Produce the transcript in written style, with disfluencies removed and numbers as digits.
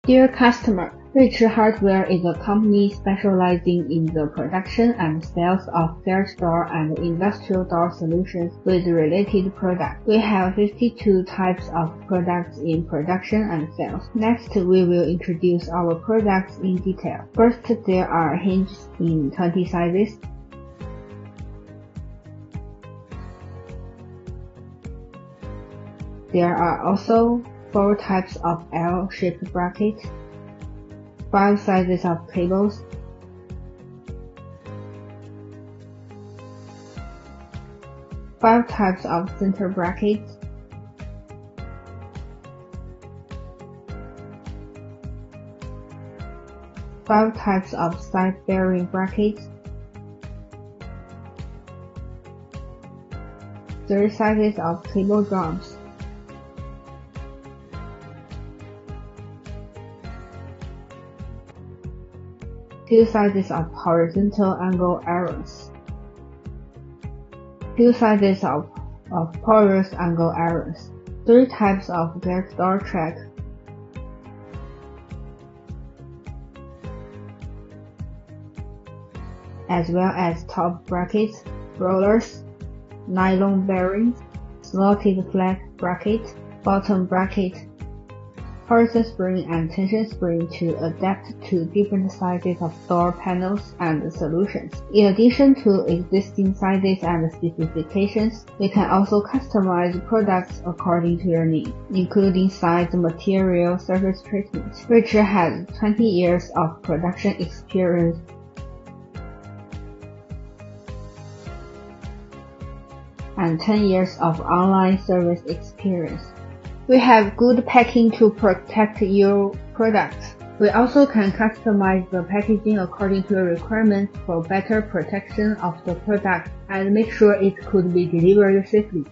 Dear customer, Rich Hardware is a company specializing in the production and sales of garage door and industrial door solutions with related products. We have 52 types of products in production and sales. Next, we will introduce our products in detail. First, there are hinges in 20 sizes. There are also 4 types of L-shaped brackets, 5 sizes of cables, 5 types of center brackets, 5 types of side bearing brackets, 3 sizes of cable drums, 2 sizes of horizontal angle irons, 2 sizes of porous angle irons, 3 types of garage door track, as well as top brackets, rollers, nylon bearings, slotted flat bracket, bottom bracket, torsion spring and tension spring to adapt to different sizes of door panels and solutions. In addition to existing sizes and specifications, we can also customize products according to your needs, including size, material, surface treatment. Rich has 20 years of production experience and 10 years of online service experience. We have good packing to protect your products. We also can customize the packaging according to your requirements for better protection of the product and make sure it could be delivered safely.